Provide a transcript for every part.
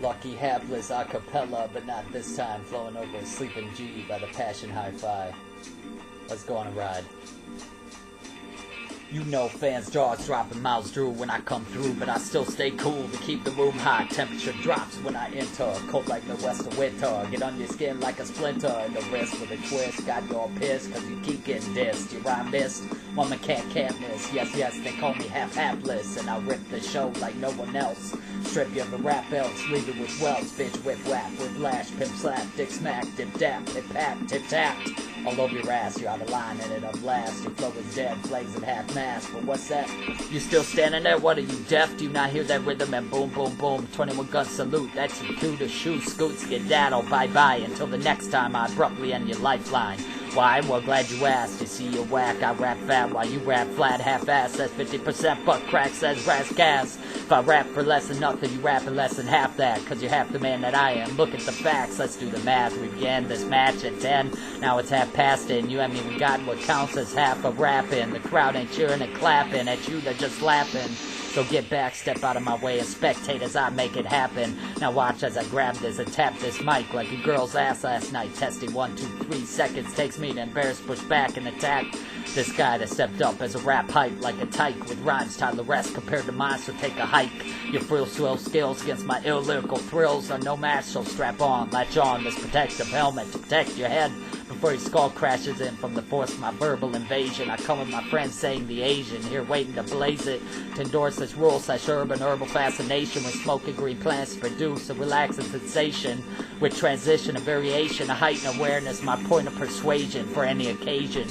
Lucky Hapless a cappella, but not this time, flowing over a sleeping G by the Passion Hi-Fi. Let's go on a ride. You know fans' jaws dropping, mouths drool when I come through, but I still stay cool to keep the room hot. Temperature drops when I enter, cold like Midwestern winter. Get on your skin like a splinter, in the wrist with a twist. Got you all pissed cause you keep getting dissed. Your rhyme missed, one can't miss. Yes, they call me hapless, and I rip the show like no one else. Strip you of the rap belts, leave it with welts. Bitch whip whap, with lash, pimp slap, dick smack, dip dap, hip pat, tip tapped. All over your ass, you're out of line and it up last. Your flow is dead, flags at half mast. But what's that? You still standing there? What are you, deaf? Do you not hear that rhythm and boom, boom, boom? 21 gun salute, that's your cue to shoot. Scoots, get daddle, bye-bye. Until the next time I abruptly end your lifeline. Why? Well, glad you asked. You see, you're whack. I rap fat while you rap flat, half-ass. That's 50% butt crack, says brass gas. If I rap for less than nothing, you rapping less than half that. Cause you're half the man that I am. Look at the facts, let's do the math. We began this match at 10. Now it's half past it, and you haven't even gotten what counts as half a rapping. The crowd ain't cheering and clapping at you, they're just laughing. So get back, step out of my way, and spectate as I make it happen. Now watch as I grab this and tap this mic like a girl's ass last night. Testing 1, 2, 3 seconds. Takes me to embarrass, push back, and attack this guy that stepped up as a rap hype like a tyke with rhymes Tyler-esque compared to mine, so take a hike. Your frill swell skills against my ill lyrical thrills are no match, so strap on, latch on this protective helmet to protect your head before your skull crashes in from the force of my verbal invasion. I come with my friends saying the Asian, here waiting to blaze it, to endorse this rural/urban herbal fascination with smoking green plants to produce a relaxing sensation with transition and variation, a heightened awareness, my point of persuasion for any occasion.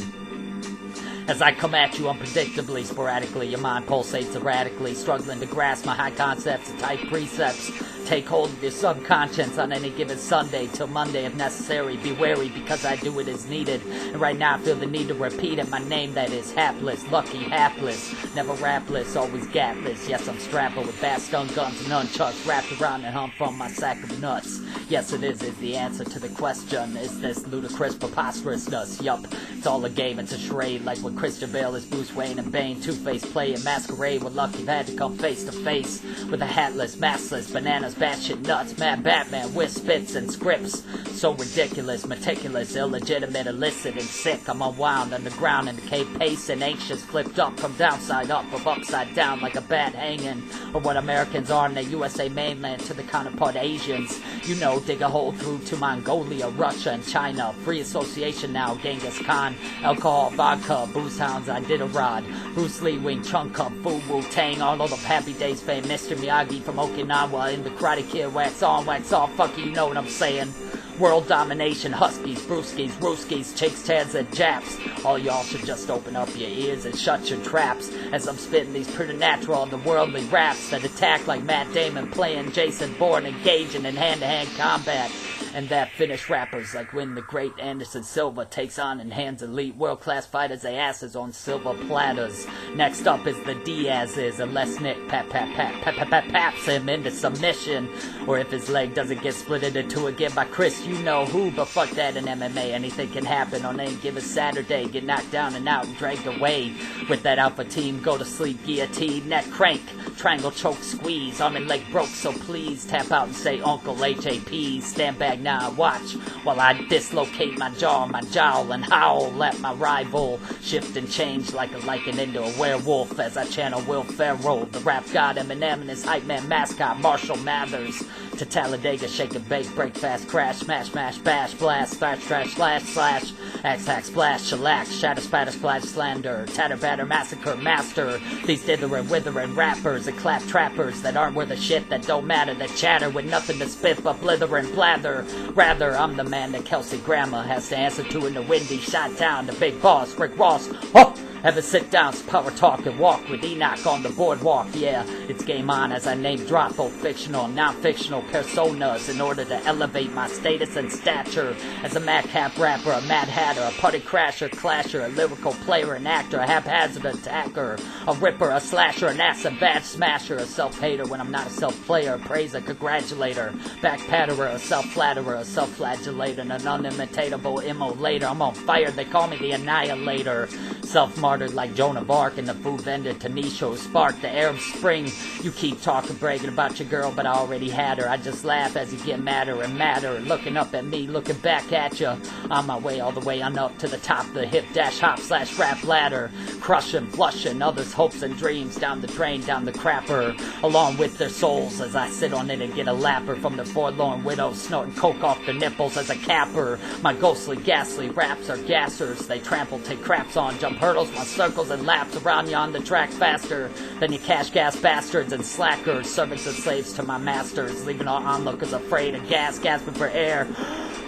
As I come at you unpredictably, sporadically, your mind pulsates erratically, struggling to grasp my high concepts and tight precepts. Take hold of your subconscious on any given Sunday till Monday if necessary. Be wary because I do it as needed. And right now I feel the need to repeat it. My name that is Hapless, Lucky Hapless. Never rapless, always gatless. Yes, I'm strapping with fast stun guns and nunchucks wrapped around and hung from my sack of nuts. Yes, it is the answer to the question. Is this ludicrous preposterousness? Yup, it's all a game, it's a charade. Like when Christian Bale is Bruce Wayne and Bane. Two-Face play and masquerade when Lucky had to come face to face with a hatless, massless, bananas, batshit nuts, mad Batman with spits and scripts. So ridiculous, meticulous, illegitimate, illicit, and sick. I'm unwound underground in the cave pacing, anxious, flipped up from downside up, from upside down like a bat hanging. Or what Americans are in the USA mainland to the counterpart Asians. You know, dig a hole through to Mongolia, Russia, and China. Free association now, Genghis Khan, alcohol, vodka, booze hounds, Iditarod, Bruce Lee, Wing Chun Kung Fu, Wu-Tang, all of the Happy Days fame, Mr. Miyagi from Okinawa, in the Karate Kid, wax on, wax off, fuck you know what I'm saying. World domination, huskies, brewskis, rooskies, chicks, tads, and japs. All y'all should just open up your ears and shut your traps as I'm spitting these preternatural, otherworldly raps that attack like Matt Damon playing Jason Bourne, engaging in hand-to-hand combat. And that finish rappers like when the great Anderson Silva takes on and hands elite world-class fighters they asses on silver platters. Next up is the Diaz's, unless Nick paps him into submission. Or if his leg doesn't get split into two again by Chris, you know who, but fuck that in MMA. Anything can happen on any given Saturday. Get knocked down and out and dragged away. With that alpha team, go to sleep, guillotine, neck crank, triangle choke squeeze. Arm and leg broke, so please tap out and say Uncle HAP. Stand back now, watch while I dislocate my jaw, my jowl, and howl at my rival. Shift and change like a lichen into a werewolf as I channel Will Ferrell, the rap god Eminem and his hype man mascot Marshall Mathers. To Talladega, shake and bake, break fast, crash, smash, mash, bash, blast, thrash, trash, slash, axe, hack, splash, shellac, shatter, spatter, splash, slander, tatter, batter, massacre, master. These dithering, withering rappers and clap trappers that aren't worth a shit, that don't matter, that chatter with nothing to spit but blither and blather. Rather, I'm the man that Kelsey Grammer has to answer to in the windy shot down, the big boss, Rick Ross. Oh! Have a sit down, power talk, and walk with Enoch on the boardwalk. Yeah, it's game on as I name drop both fictional and non-fictional personas in order to elevate my status and stature as a madcap rapper, a mad hatter, a party crasher, clasher, a lyrical player, an actor, a haphazard attacker, a ripper, a slasher, an ass, a badge smasher, a self-hater when I'm not a self-player, a praiser, congratulator, back-patterer, a self-flatterer, a self-flagellator, an unimitatable immolator. I'm on fire, they call me the annihilator, self-martyr, martyred like Joan of Arc, and the food vendor Tanisha sparked the Arab Spring. You keep talking, bragging about your girl, but I already had her. I just laugh as you get madder and madder, looking up at me, looking back at you. On my way all the way on up to the top of the hip dash hop slash rap ladder, crushing, flushing others' hopes and dreams down the drain, down the crapper, along with their souls as I sit on it and get a lapper from the forlorn widows, snorting coke off their nipples as a capper. My ghostly, ghastly raps are gassers. They trample, take craps on, jump hurdles, run circles and laps around you on the track faster than you cash gas bastards and slackers, servants and slaves to my masters, leaving all onlookers afraid of gas, gasping for air.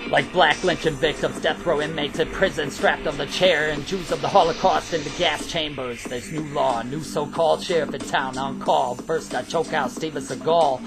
Like black lynching victims, death row inmates in prison, strapped on the chair, and Jews of the Holocaust in the gas chambers. There's new law, new so-called sheriff in town on call. First I choke out Steven Seagal,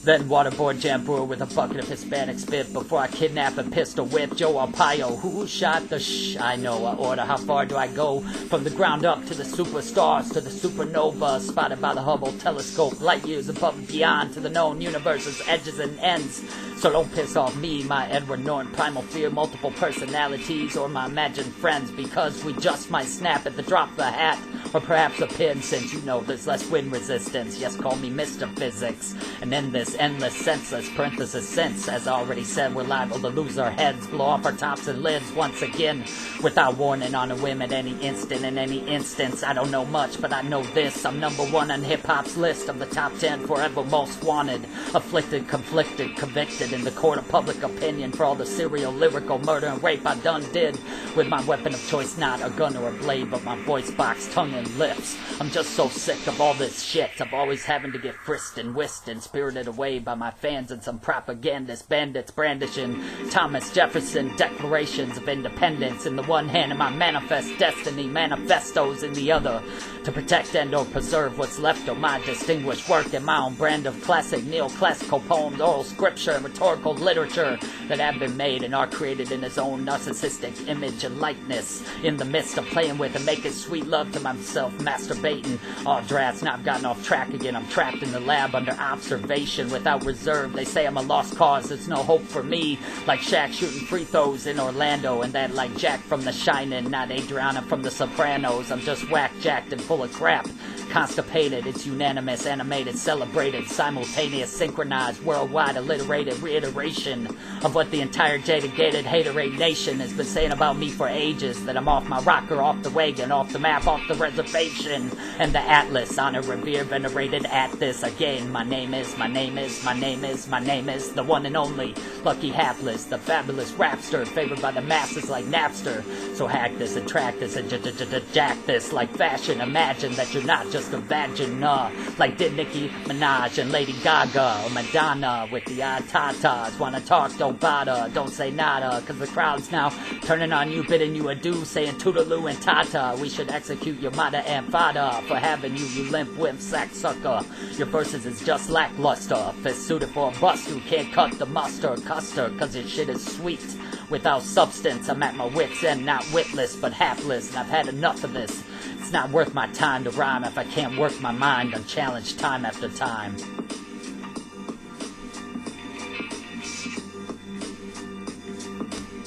then waterboard Jambur with a bucket of Hispanic spit before I kidnap and pistol whip Joe Arpaio. Who shot the I know I order. How far do I go? From the ground up to the superstars, to the supernova, spotted by the Hubble telescope, light years above and beyond, to the known universe's edges and ends. So don't piss off me, my Edward Norton primal fear, multiple personalities, or my imagined friends, because we just might snap at the drop of a hat, or perhaps a pin, since you know there's less wind resistance. Yes, call me Mr. Physics. And in this endless, senseless parenthesis sense, as I already said, we're liable to lose our heads, blow off our tops and lids once again, without warning on a whim at any instant, in any instance. I don't know much, but I know this: I'm #1 on hip-hop's list of the top 10 forever most wanted, afflicted, conflicted, convicted in the court of public opinion for all the serial, lyrical murder and rape I done did, with my weapon of choice not a gun or a blade, but my voice box, tongue and lips. I'm just so sick of all this shit, of always having to get frisked and whisked and spirited away by my fans and some propagandist bandits brandishing Thomas Jefferson declarations of independence in the one hand and my manifest destiny manifestos in the other, to protect and or preserve what's left of my distinguished work and my own brand of classic neoclassical poems, oral scripture and rhetorical literature that have been made and are created in his own narcissistic image and likeness, in the midst of playing with and making sweet love to myself, masturbating. All drafts, now I've gotten off track again. I'm trapped in the lab under observation without reserve. They say I'm a lost cause, there's no hope for me, like Shaq shooting free throws in Orlando, and that like Jack from The Shining, not Adriana from The Sopranos. I'm just whack-jacked and full of crap, constipated. It's unanimous, animated, celebrated, simultaneous, synchronized, worldwide, alliterated reiteration of what the entire jaded-gated haterade nation has been saying about me for ages, that I'm off my rocker, off the wagon, off the map, off the reservation, and the atlas, honored, revered, venerated at this. Again, my name is the one and only Lucky Hapless, the fabulous rapster, favored by the masses like Napster. So hack this and track this and jack this like fashion. Imagine that you're not just a vagina, like did Nicki Minaj and Lady Gaga or Madonna with the odd tatas. Wanna talk, don't bother, don't say nada, cause the crowd's now turning on you, bidding you adieu, saying toodaloo and tata. We should execute your mother and father for having you, you limp wimp sack sucker. Your verses is just lackluster, fist suited for a bust who can't cut the mustard, custard, cause your shit is sweet without substance. I'm at my wits end, not witless but hapless, and I've had enough of this. It's not worth my time to rhyme if I can't work my mind unchallenged time after time.